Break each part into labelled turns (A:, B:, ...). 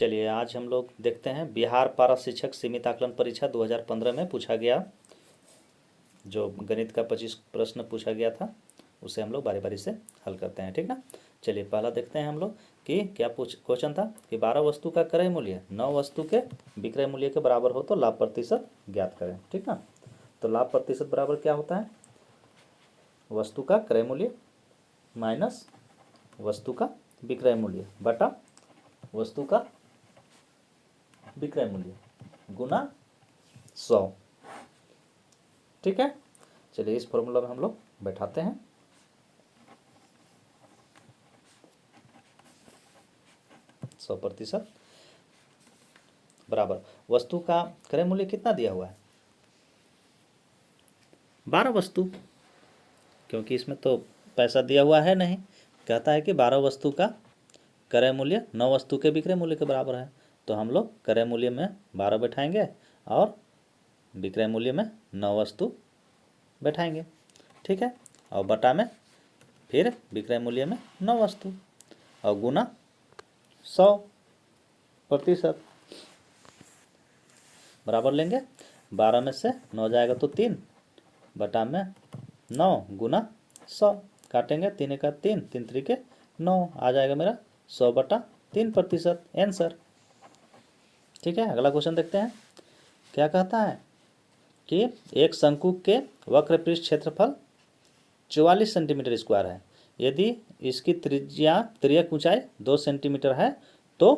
A: चलिए आज हम लोग देखते हैं बिहार पारा शिक्षक सीमित आकलन परीक्षा 2015 में पूछा गया जो गणित का 25 प्रश्न पूछा गया था उसे हम लोग बारी बारी से हल करते हैं, ठीक ना। चलिए पहला देखते हैं हम लोग कि क्या क्वेश्चन था कि 12 वस्तु का क्रय मूल्य 9 वस्तु के विक्रय मूल्य के बराबर हो तो लाभ प्रतिशत ज्ञात करें, ठीक ना। तो लाभ प्रतिशत बराबर क्या होता है, वस्तु का क्रय मूल्य माइनस वस्तु का विक्रय मूल्य बटा वस्तु का विक्रय मूल्य गुना 100, ठीक है। चलिए इस फॉर्मूला में हम लोग बैठाते हैं। सौ प्रतिशत बराबर वस्तु का क्रय मूल्य कितना दिया हुआ है, 12 वस्तु, क्योंकि इसमें तो पैसा दिया हुआ है नहीं। कहता है कि 12 वस्तु का क्रय मूल्य 9 वस्तु के विक्रय मूल्य के बराबर है, तो हम लोग क्रय मूल्य में 12 बैठाएंगे और विक्रय मूल्य में 9 वस्तु बैठाएंगे, ठीक है। और बटा में फिर विक्रय मूल्य में 9 वस्तु और गुना 100% बराबर लेंगे। 12 में से 9 जाएगा तो 3 बटा में 9 गुना 100 काटेंगे, 3 का 3, 3 3 9 आ जाएगा मेरा 100/3% आंसर, ठीक है। अगला क्वेश्चन देखते हैं क्या कहता है कि एक शंकु के वक्र पृष्ठ क्षेत्रफल 44 सेंटीमीटर स्क्वायर है। यदि इसकी तिर्यक ऊंचाई 2 सेंटीमीटर है तो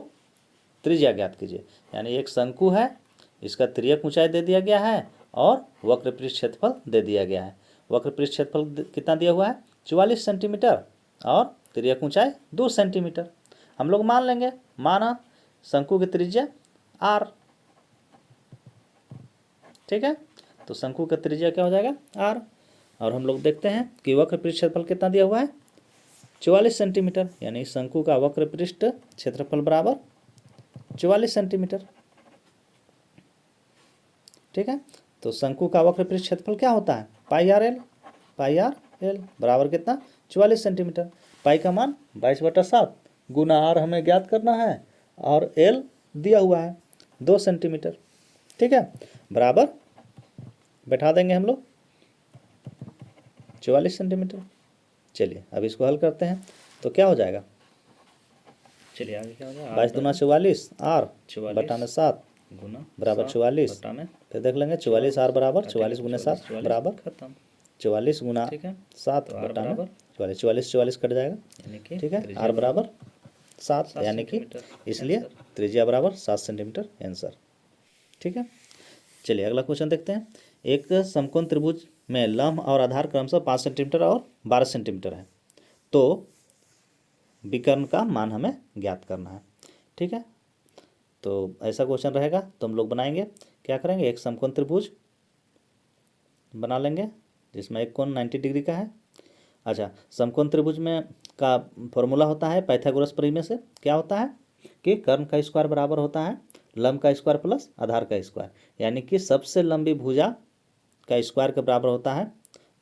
A: त्रिज्या ज्ञात कीजिए। यानी एक शंकु है, इसका तिर्यक ऊंचाई दे दिया गया है और वक्र पृष्ठ क्षेत्रफल दे दिया गया है। वक्र पृष्ठ क्षेत्रफल कितना दिया हुआ है, 44 सेंटीमीटर और तिर्यक ऊंचाई 2 सेंटीमीटर। हम लोग मान लेंगे, माना शंकु की त्रिज्या r, ठीक है। तो शंकु का त्रिज्या क्या हो जाएगा r, और हम लोग देखते हैं कि वक्र पृष्ठ क्षेत्रफल कितना दिया हुआ है 44 सेंटीमीटर, यानी शंकु का वक्र पृष्ठ क्षेत्रफल बराबर 44 सेंटीमीटर, ठीक है। तो शंकु का वक्र पृष्ठ क्षेत्रफल क्या होता है पाई आर एल बराबर कितना 44 सेंटीमीटर। पाई का मान 22/7 गुना r हमें ज्ञात करना है और l दिया हुआ है 2 सेंटीमीटर, ठीक है। बराबर बैठा देंगे हम लोग 44 सेंटीमीटर। चलिए अब इसको हल करते हैं तो क्या हो जाएगा,
B: चलिए आगे क्या हो जाएगा,
A: 22 दूना 44 r
B: 44
A: बटा में 7
B: गुना
A: बराबर 44,
B: बटा में
A: फिर देख लेंगे 44 r बराबर 44 गुना 7 बराबर
B: खत्म,
A: 44 गुना
B: ठीक है।
A: 7
B: तो r
A: बटा में
B: बराबर
A: 44 कट जाएगा,
B: यानी कि
A: ठीक है।
B: त्रिज्या
A: r बराबर 7
B: 7
A: यानी कि
B: सेंटीमीटर
A: इसलिए
B: आंसर।
A: त्रिज्या बराबर 7 सेंटीमीटर आंसर, ठीक है। चलिए अगला क्वेश्चन देखते हैं। एक समकोण त्रिभुज में लंब और आधार क्रमशः 5 सेंटीमीटर और 12 सेंटीमीटर है, तो विकर्ण का मान हमें ज्ञात करना है, ठीक है। तो ऐसा क्वेश्चन रहेगा तो हम लोग बनाएंगे, क्या करेंगे, एक समकोण त्रिभुज बना लेंगे जिसमें एक कोण 90 डिग्री का है। अच्छा, समकोण त्रिभुज में का फॉर्मूला होता है पाइथागोरस प्रमेय से, क्या होता है कि कर्ण का स्क्वायर बराबर होता है लंब का स्क्वायर प्लस आधार का स्क्वायर, यानी कि सबसे लंबी भुजा का स्क्वायर के बराबर होता है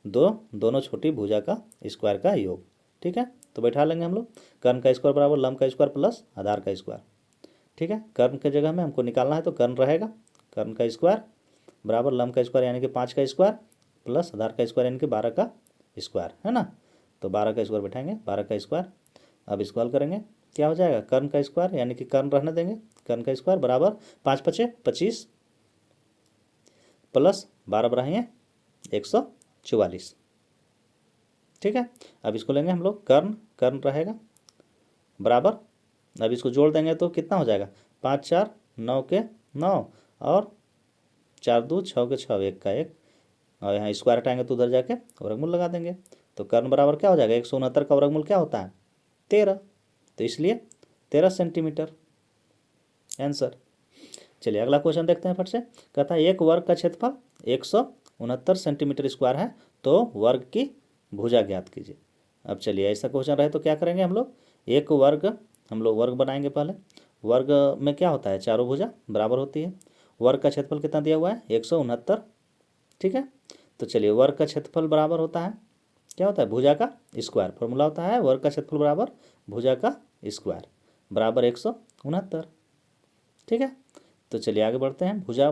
A: दोनों छोटी भुजा का स्क्वायर का योग, ठीक है। तो बैठा लेंगे हम लोग कर्ण का स्क्वायर बराबर लंब का स्क्वायर प्लस आधार का स्क्वायर, ठीक है। कर्ण के जगह में हमको निकालना है तो कर्ण रहेगा कर्ण का स्क्वायर बराबर लंब का स्क्वायर यानी कि 5 का स्क्वायर प्लस आधार का स्क्वायर यानी कि 12 का स्क्वायर, है ना। तो 12 का स्क्वायर बैठाएंगे 12 का स्क्वायर। अब इसको हल करेंगे क्या हो जाएगा, कर्ण का स्क्वायर यानी कि कर्ण रहने देंगे, कर्ण का स्क्वायर बराबर 5 5 25 प्लस 12 बढ़ाएंगे 144, ठीक है। अब इसको लेंगे हम लोग कर्ण रहेगा बराबर, अब इसको जोड़ देंगे तो कितना हो जाएगा 5 4 9 के 9 और 4 2 6 के 6 1 का 1 और यहाँ स्क्वायर हटाएंगे तो उधर जाके वर्गमूल लगा देंगे। तो कर्ण बराबर क्या हो जाएगा 169 का वर्गमूल क्या होता है 13, तो इसलिए 13 सेंटीमीटर आंसर। चलिए अगला क्वेश्चन देखते हैं फट से। कहता है एक वर्ग का क्षेत्रफल 169 सेंटीमीटर स्क्वायर है, तो वर्ग की भुजा ज्ञात कीजिए। अब चलिए ऐसा क्वेश्चन रहे तो क्या करेंगे हम लोग, एक वर्ग हम लोग वर्ग बनाएंगे पहले। वर्ग में क्या होता है चारों भुजा बराबर होती है। वर्ग का क्षेत्रफल कितना दिया हुआ है 169, ठीक है। तो चलिए वर्ग का क्षेत्रफल बराबर होता है क्या होता है भुजा का स्क्वायर, फॉर्मूला होता है वर्ग का क्षेत्रफल बराबर भुजा का स्क्वायर बराबर 169, ठीक है। तो चलिए आगे बढ़ते हैं। भुजा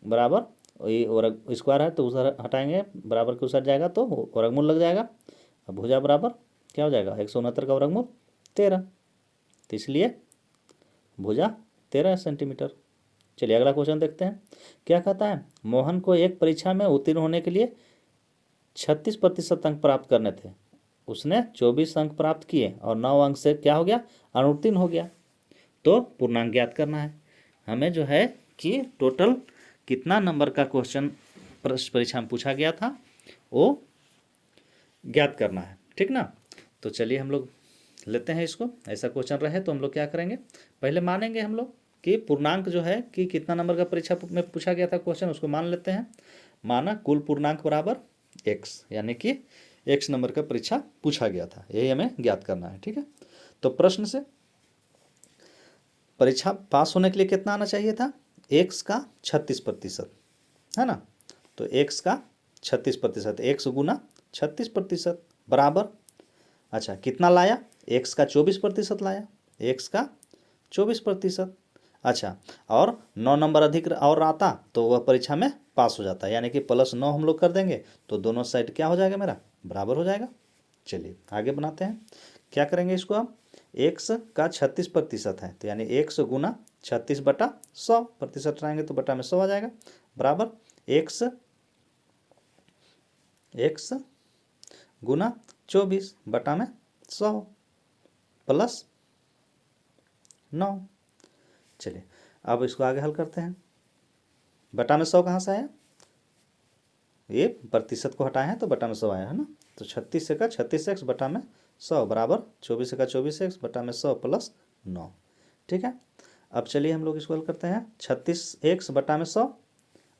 A: बराबर ये वर्ग स्क्वायर है तो उधर हटाएंगे, बराबर के उधर जाएगा तो वर्गमूल लग जाएगा। अब भुजा बराबर क्या हो जाएगा, 169 का वर्गमूल 13, तो इसलिए भुजा 13 सेंटीमीटर। चलिए अगला क्वेश्चन देखते हैं। क्या कहता है, मोहन को एक परीक्षा में उत्तीर्ण होने के लिए 36% अंक प्राप्त करने थे, उसने 24 अंक प्राप्त किए और 9 अंक से क्या हो गया, अनुत्तीर्ण हो गया। तो पूर्णांक ज्ञात करना है हमें, जो है कि टोटल कितना नंबर का क्वेश्चन परीक्षा में पूछा गया था वो ज्ञात करना है, ठीक ना। तो चलिए हम लोग लेते हैं इसको। ऐसा क्वेश्चन रहे तो हम लोग क्या करेंगे, पहले मानेंगे हम लोग कि पूर्णांक जो है कि कितना नंबर का परीक्षा में पूछा गया था क्वेश्चन, उसको मान लेते हैं। माना कुल पूर्णांक बराबर x, यानी कि x नंबर का परीक्षा पूछा गया था, यही हमें ज्ञात करना है, ठीक है। तो प्रश्न से परीक्षा पास होने के लिए कितना आना चाहिए था, x का 36%, है ना। तो x का 36%, x गुना 36% बराबर, अच्छा कितना लाया, x का 24% लाया, x का 24%। अच्छा, और 9 नंबर अधिक और आता तो वह परीक्षा में पास हो जाता है, यानी कि +9 हम लोग कर देंगे तो दोनों साइड क्या हो जाएगा, मेरा बराबर हो जाएगा। चलिए आगे बनाते हैं। क्या करेंगे इसको, अब x का 36% है तो यानी x गुना 36/100, रहेंगे तो बटा में 100 आ जाएगा, बराबर x गुना 24 बटा में 100 +9। चलिए अब इसको आगे हल करते हैं। बटा में 100 कहाँ से आया, ये प्रतिशत को हटाए हैं तो बटा में 100 आया है ना। तो 36 से का 36x बटा में 100 बराबर 24 से का 24x बटा में 100 +9, ठीक है। अब चलिए हम लोग इसको हल करते हैं। 36x बटा में 100,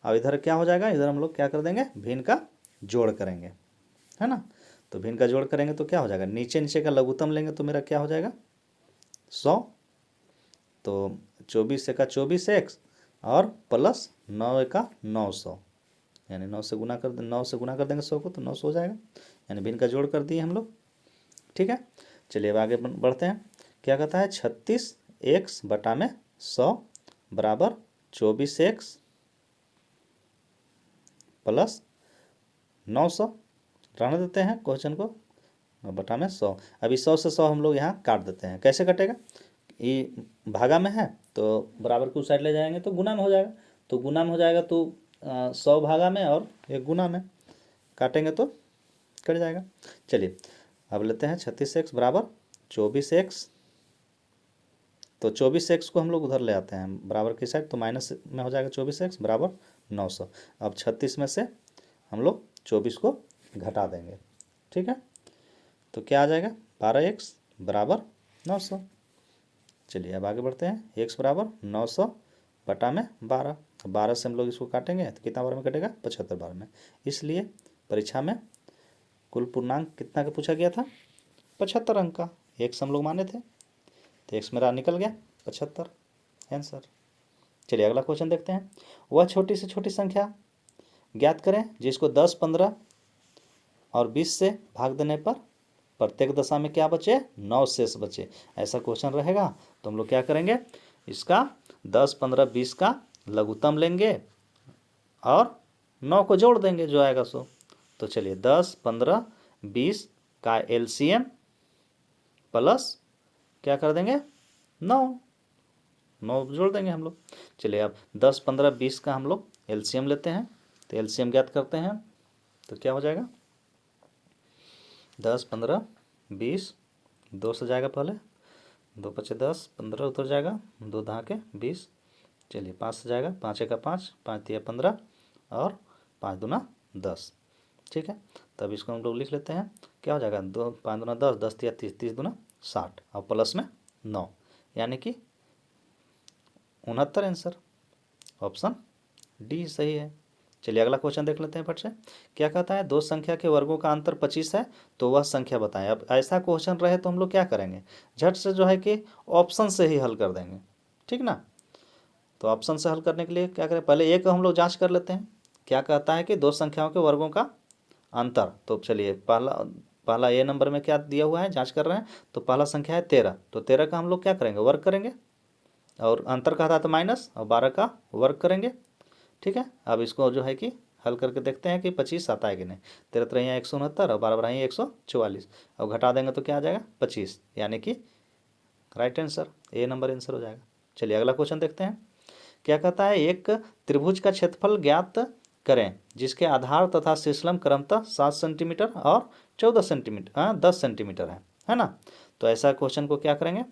A: अब इधर क्या हो जाएगा, इधर हम लोग क्या कर देंगे, भिन्न का जोड़ करेंगे, है ना। तो भिन्न का जोड़ करेंगे तो क्या हो जाएगा, नीचे नीचे का लघुत्तम लेंगे तो मेरा क्या हो जाएगा 100, तो 24 से का 24x और +9 का 900, यानी 9 से गुना कर देंगे 100 को तो 900 हो जाएगा, यानी भिन्न का जोड़ कर दिए हम लोग, ठीक है। चलिए अब आगे बढ़ते हैं। क्या कहता है, 36x बटा में 100 बराबर 24x +900, रहने देते हैं क्वेश्चन को, बटा में 100। अभी 100 से 100 हम लोग यहाँ काट देते हैं, कैसे कटेगा, ये भागा में है तो बराबर की उस साइड ले जाएंगे तो गुना में हो जाएगा, तो गुना में हो जाएगा तो 100 भागा में और एक गुना में काटेंगे तो कट जाएगा। चलिए अब लेते हैं 36x बराबर 24x, तो 24x को हम लोग उधर ले आते हैं बराबर की साइड, तो माइनस में हो जाएगा 24x बराबर 900। अब 36 में से हम लोग 24 को घटा देंगे, ठीक है। तो क्या आ जाएगा, 12x बराबर 900। चलिए अब आगे बढ़ते हैं। x बराबर 900 बटा में 12, 12 से हम लोग इसको काटेंगे तो कितना बार में कटेगा, 75 बार में। इसलिए परीक्षा में कुल पूर्णांक कितना का पूछा गया था, 75 अंक का। x हम लोग माने थे तो x मेरा निकल गया 75, आंसर। चलिए अगला क्वेश्चन देखते हैं। वह छोटी से छोटी संख्या ज्ञात करें जिसको 10, 15 और 20 से भाग देने पर प्रत्येक दशा में क्या बचे, 9 शेष बचे। ऐसा क्वेश्चन रहेगा तो हम लोग क्या करेंगे, इसका 10, 15, 20 का लघुत्तम लेंगे और 9 को जोड़ देंगे जो आएगा सो। तो चलिए 10, 15, 20 का एलसीएम प्लस क्या कर देंगे, 9 जोड़ देंगे हम लोग। चलिए अब 10, 15, 20 का हम लोग एलसीएम लेते हैं, तो एलसीएम ज्ञात करते हैं तो क्या हो जाएगा, 10, 15, 20, 2 से जाएगा पहले, 2 पचे 10, 15 उतर जाएगा, 2 दहाके 20, चलिए 5 से जाएगा, 5 एक 5, 5 तिया 15 और 5 दूना 10, ठीक है। तब इसको हम लोग लिख लेते हैं, क्या हो जाएगा, 2 5 दूना 10, 10 तिया 30, 30 दूना 60 और प्लस में 9, यानी कि 69 आंसर, ऑप्शन डी सही है। चलिए अगला क्वेश्चन देख लेते हैं फट से। क्या कहता है, दो संख्या के वर्गों का अंतर 25 है तो वह संख्या बताएं। अब ऐसा क्वेश्चन रहे तो हम लोग क्या करेंगे, झट से जो है कि ऑप्शन से ही हल कर देंगे, ठीक ना। तो ऑप्शन से हल करने के लिए क्या करें, पहले एक हम लोग जांच कर लेते हैं। क्या कहता है कि दो संख्याओं के वर्गों का अंतर, तो चलिए पहला ए नंबर में क्या दिया हुआ है, जाँच कर रहे हैं, तो पहला संख्या है 13, तो 13 का हम लोग क्या करेंगे, वर्ग करेंगे, और अंतर का था तो माइनस और 12 का वर्ग करेंगे। ठीक है, अब इसको जो है कि हल करके देखते हैं कि 25 आता है कि नहीं। 13 3 169 और 12 12 144, अब घटा देंगे तो क्या आ जाएगा 25, यानी कि right answer A number answer हो जाएगा। चलिए अगला क्वेश्चन देखते हैं। क्या कहता है, एक त्रिभुज का क्षेत्रफल ज्ञात करें जिसके आधार तथा शीर्षलंब क्रमतः 7 सेंटीमीटर और 14 सेंटीमीटर 10 सेंटीमीटर है ना। तो ऐसा क्वेश्चन को क्या करेंगे,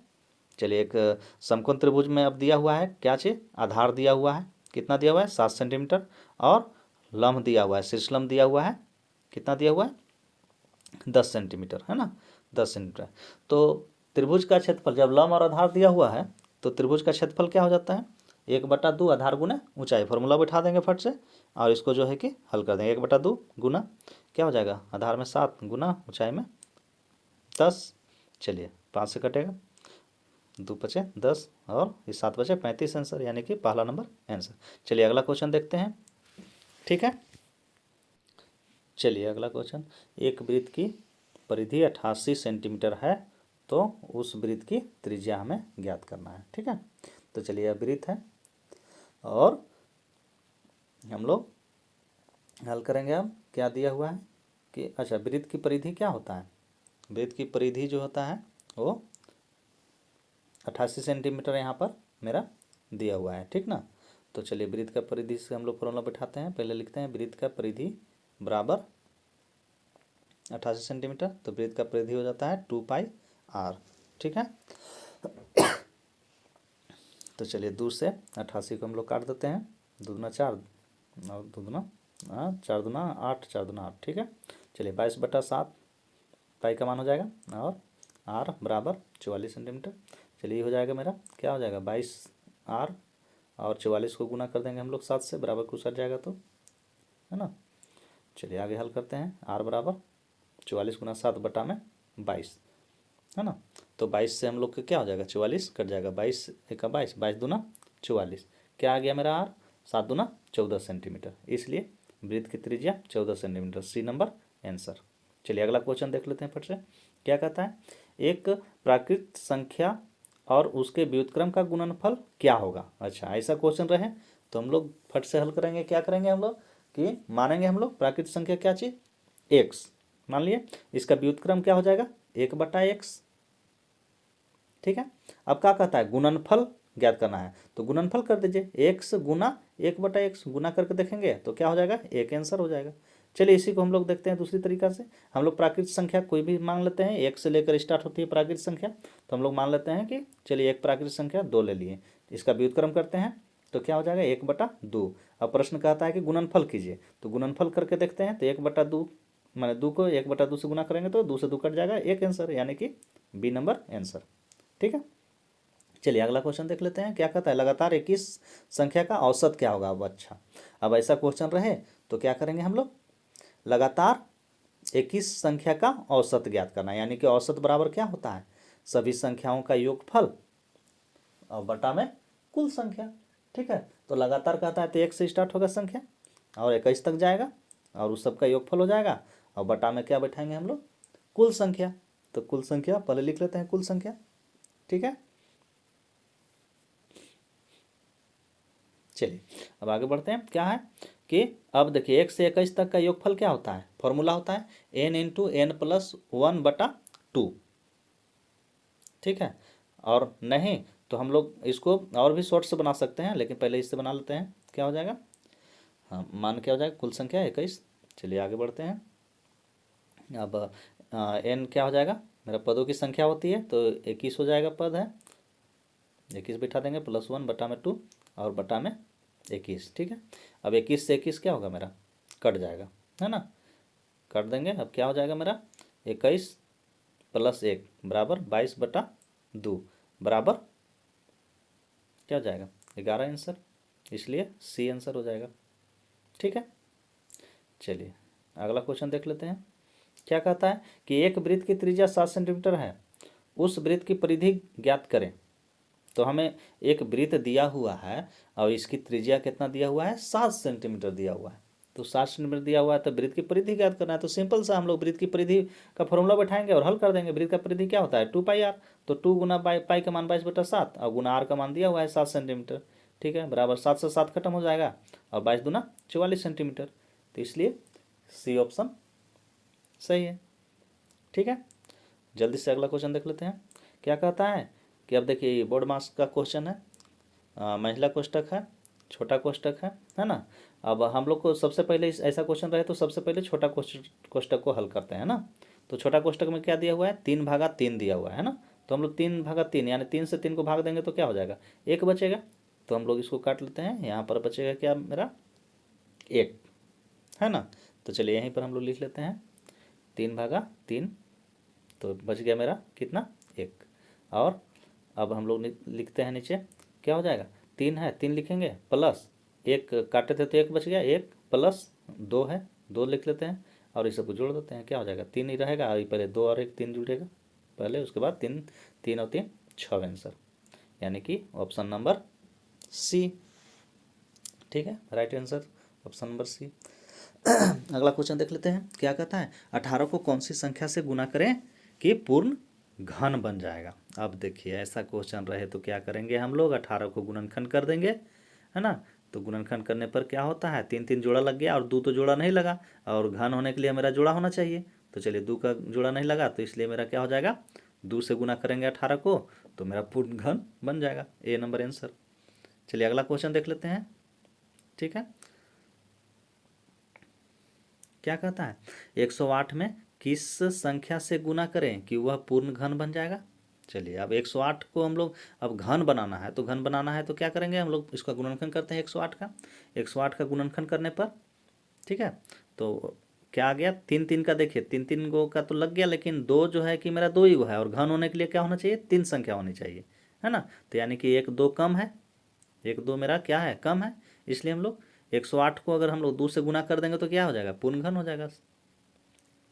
A: चलिए एक समकोण त्रिभुज में अब दिया हुआ है क्या चीज़, आधार दिया हुआ है, कितना दिया हुआ है 7 सेंटीमीटर, और लंब दिया हुआ है, शीर्षलंब दिया हुआ है, कितना दिया हुआ है 10 सेंटीमीटर, है ना 10 सेंटीमीटर। तो त्रिभुज का क्षेत्रफल जब लंब और आधार दिया हुआ है तो त्रिभुज का क्षेत्रफल क्या हो जाता है 1/2 आधार गुना ऊंचाई, फॉर्मूला बैठा देंगे फट से और इसको जो है कि हल कर देंगे। 1/2 गुना क्या हो जाएगा, आधार में 7 गुना ऊंचाई में 10, चलिए 5 से कटेगा, 2 बचे 10 और ये 7 बचे 35 आंसर, यानी कि पहला नंबर आंसर। चलिए अगला क्वेश्चन देखते हैं। ठीक है, चलिए अगला क्वेश्चन, एक वृत्त की परिधि 88 सेंटीमीटर है तो उस वृत्त की त्रिज्या हमें ज्ञात करना है। ठीक है, तो चलिए यह वृत्त है और हम लोग हल करेंगे। अब क्या दिया हुआ है कि अच्छा वृत्त की परिधि क्या होता है, वृत्त की परिधि जो होता है वो 88 सेंटीमीटर यहाँ पर मेरा दिया हुआ है। ठीक ना, तो चलिए वृत्त का परिधि से हम लोग फॉर्मूला बैठाते हैं। पहले लिखते हैं वृत्त का परिधि बराबर 88 सेंटीमीटर, तो वृत्त का परिधि हो जाता है 2πr। ठीक है, तो चलिए 2 से 88 को हम लोग काट देते हैं, 2 दूना 4 और 2 दूना 4 दूना 8 4 दूना 8। ठीक है, चलिए 22/7 पाई का मान हो जाएगा और r बराबर 44 सेंटीमीटर। चलिए ये हो जाएगा मेरा क्या हो जाएगा 22r और 44 को गुना कर देंगे हम लोग 7 से, बराबर कुछ हट जाएगा तो, है ना। चलिए आगे हल करते हैं। r बराबर 44 गुना 7/22, है ना। तो 22 से हम लोग का क्या हो जाएगा 44 कट जाएगा, 22 1 22, 22 दूना 44, क्या आ गया मेरा r 7 दूना 14 सेंटीमीटर, इसलिए वृत्त की त्रिज्या 14 सेंटीमीटर, सी नंबर आंसर। चलिए अगला क्वेश्चन देख लेते हैं फट से। क्या कहता है, एक प्राकृत संख्या और उसके व्युत्क्रम का गुणनफल क्या होगा। अच्छा ऐसा क्वेश्चन रहे तो हम लोग फट से हल करेंगे। क्या करेंगे हम लोग कि मानेंगे हम लोग प्राकृत संख्या क्या चीज़ x मान लिए, इसका व्युत्क्रम क्या हो जाएगा 1/x। ठीक है, अब क्या कहता है गुणनफल ज्ञात करना है, तो गुणनफल कर दीजिए, x गुना 1/x गुना करके देखेंगे तो क्या हो जाएगा एक आंसर हो जाएगा। चलिए इसी को हम लोग देखते हैं दूसरी तरीका से। हम लोग प्राकृत संख्या कोई भी मान लेते हैं, 1 से लेकर स्टार्ट होती है प्राकृत संख्या, तो हम लोग मान लेते हैं कि चलिए एक प्राकृत संख्या 2 ले लिए, इसका व्युत्क्रम करते हैं तो क्या हो जाएगा 1/2। अब प्रश्न कहता है कि गुणनफल कीजिए, तो गुणनफल करके देखते हैं तो 1/2 माने 2 को 1/2 से गुना करेंगे तो 2 से 2 कट जाएगा, एक आंसर, यानी कि बी नंबर आंसर। ठीक है, चलिए अगला क्वेश्चन देख लेते हैं। क्या कहता है, लगातार 21 संख्या का औसत क्या होगा। अब अच्छा अब ऐसा क्वेश्चन रहे तो क्या करेंगे हम लोग, लगातार 21 संख्या का औसत ज्ञात करना है, यानी कि औसत बराबर क्या होता है सभी संख्याओं का योगफल और बटा में कुल संख्या। ठीक है, तो लगातार कहता है तो 1 से स्टार्ट होगा संख्या और 21 तक जाएगा और उस सबका योगफल हो जाएगा और बटा में क्या बैठाएंगे हम लोग कुल संख्या। तो कुल संख्या पहले लिख लेते हैं कुल संख्या। ठीक है, चलिए अब आगे बढ़ते हैं। क्या है कि अब देखिए 1 से 21 तक का योगफल क्या होता है, फॉर्मूला होता है n इंटू n प्लस 1/2। ठीक है, और नहीं तो हम लोग इसको और भी शॉर्ट से बना सकते हैं, लेकिन पहले इससे बना लेते हैं। क्या हो जाएगा, हाँ मान क्या हो जाएगा कुल संख्या 21। चलिए आगे बढ़ते हैं। अब n क्या हो जाएगा, मेरा पदों की संख्या होती है तो 21 हो जाएगा, पद है 21 बिठा देंगे प्लस 1/2 और बटा में 21। ठीक है, अब 21 से 21 क्या होगा मेरा कट जाएगा, है ना, काट देंगे। अब क्या हो जाएगा मेरा 21 प्लस 1 बराबर 22/2 बराबर क्या हो जाएगा 11 आंसर, इसलिए सी आंसर हो जाएगा। ठीक है, चलिए अगला क्वेश्चन देख लेते हैं। क्या कहता है कि एक वृत्त की त्रिज्या 7 सेंटीमीटर है, उस वृत्त की परिधि ज्ञात करें। तो हमें एक वृत्त दिया हुआ है और इसकी त्रिज्या कितना दिया हुआ है 7 सेंटीमीटर दिया हुआ है। तो 60 सेंटीमीटर दिया हुआ है तो वृत्त की परिधि ज्ञात करना है। तो सिंपल सा हम लोग वृत्त की परिधि का फॉर्मूला बैठाएंगे और हल कर देंगे। वृत्त का परिधि क्या होता है 2πr, तो 2 गुना पाई का मान 22/7 और गुना r का मान दिया हुआ है 7 सेंटीमीटर, ठीक है, बराबर 7 से 7 खत्म हो जाएगा और 22 दूना 44 सेंटीमीटर। तो इसलिए सी ऑप्शन सही है, ठीक है। जल्दी से अगला क्वेश्चन देख लेते हैं। क्या कहता है कि अब देखिए ये बोर्ड मार्क्स का क्वेश्चन है, महिला कोष्टक है, छोटा कोष्टक है ना। अब हम लोग को सबसे पहले ऐसा क्वेश्चन रहे तो सबसे पहले छोटा कोष्टक को हल करते हैं ना। तो छोटा कोष्टक में क्या दिया हुआ है 3/3 दिया हुआ है ना। तो हम लोग 3/3 यानी 3 से 3 को भाग देंगे तो क्या हो जाएगा 1 बचेगा। तो हम लोग इसको काट लेते हैं, यहाँ पर बचेगा क्या मेरा 1, है ना। तो चलिए यहीं पर हम लोग लिख लेते हैं 3/3, तो बच गया मेरा कितना 1। और अब हम लोग लिखते हैं नीचे क्या हो जाएगा 3 है 3 लिखेंगे प्लस 1 काटे थे तो 1 बच गया, 1 प्लस 2 है 2 लिख लेते हैं और इस सबको जोड़ देते हैं, क्या हो जाएगा 3 ही रहेगा और पहले 2 और 1 3 जुड़ेगा पहले, उसके बाद 3 3 और 3 6 आंसर, यानी कि ऑप्शन नंबर सी, ठीक है, right answer option number c. अगला क्वेश्चन देख लेते हैं। क्या कहता है 18 को कौन सी संख्या से गुना करें कि पूर्ण घन बन जाएगा। अब देखिए ऐसा क्वेश्चन रहे तो क्या करेंगे हम लोग 18 को गुणनखंड कर देंगे, है ना। तो गुणनखंड करने पर क्या होता है 3 3 जोड़ा लग गया और 2 तो जोड़ा नहीं लगा और घन होने के लिए मेरा जोड़ा होना चाहिए। तो चलिए 2 का जोड़ा नहीं लगा तो इसलिए मेरा क्या हो जाएगा 2 से गुना करेंगे 18 को तो मेरा पूर्ण घन बन जाएगा, ए नंबर आंसर। चलिए अगला क्वेश्चन देख लेते हैं, ठीक है। क्या कहता है 108 में किस संख्या से गुना करें कि वह पूर्ण घन बन जाएगा। चलिए अब 108 को हम लोग अब घन बनाना है, तो घन बनाना है तो क्या करेंगे हम लोग इसका गुणनखंड करते हैं 108 का गुणनखंड करने पर, ठीक है। तो क्या आ गया 3 3 का, देखिए 3 3 गो का तो लग गया लेकिन 2 जो है कि मेरा 2 ही गो है और घन होने के लिए क्या होना चाहिए 3 संख्या होनी चाहिए, है ना। तो यानी कि 1 2 कम है, 1 2 मेरा क्या है कम है, इसलिए हम लोग 108 को अगर हम लोग 2 से गुना कर देंगे तो क्या हो जाएगा पूर्ण घन हो जाएगा।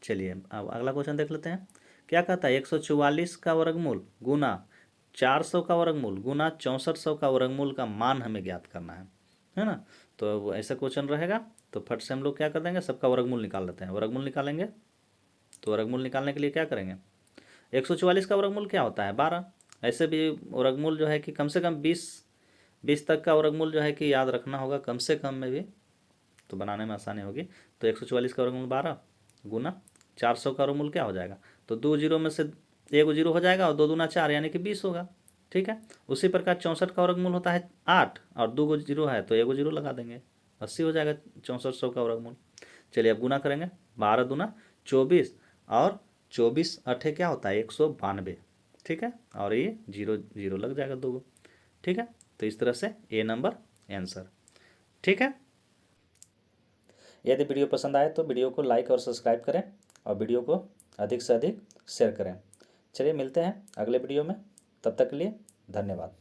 A: चलिए अब अगला क्वेश्चन देख लेते हैं। क्या कहता है 144 का वर्गमूल गुना 400 का वर्गमूल गुना 6400 का वर्गमूल का मान हमें ज्ञात करना है ना। तो ऐसा क्वेश्चन रहेगा तो फट से हम लोग क्या कर देंगे सबका वर्गमूल निकाल लेते हैं। वर्गमूल निकालेंगे तो वर्गमूल निकालने के लिए क्या करेंगे 144 का वर्गमूल क्या होता है 12। ऐसे भी वर्गमूल जो है कि कम से कम 20 तक का वर्गमूल जो है कि याद रखना होगा कम से कम में भी, तो बनाने में आसानी होगी। तो 144 का वर्गमूल 12 गुना 400 का वर्गमूल क्या हो जाएगा, तो 2 जीरो में से 1 जीरो हो जाएगा और 2 दूना 4 यानी कि 20 होगा, ठीक है। उसी प्रकार 64 का वर्गमूल होता है 8 और 2 जीरो है तो 1 जीरो लगा देंगे 80 हो जाएगा 6400 का वर्गमूल। चलिए अब गुना करेंगे 12 दूना 24 और 24 अठे क्या होता है 192, ठीक है, और ये 0 0 लग जाएगा 2, ठीक है। तो इस तरह से ए नंबर आंसर, ठीक है। यदि वीडियो पसंद आए तो वीडियो को लाइक और सब्सक्राइब करें और वीडियो को अधिक से अधिक शेयर करें। चलिए मिलते हैं अगले वीडियो में, तब तक के लिए धन्यवाद।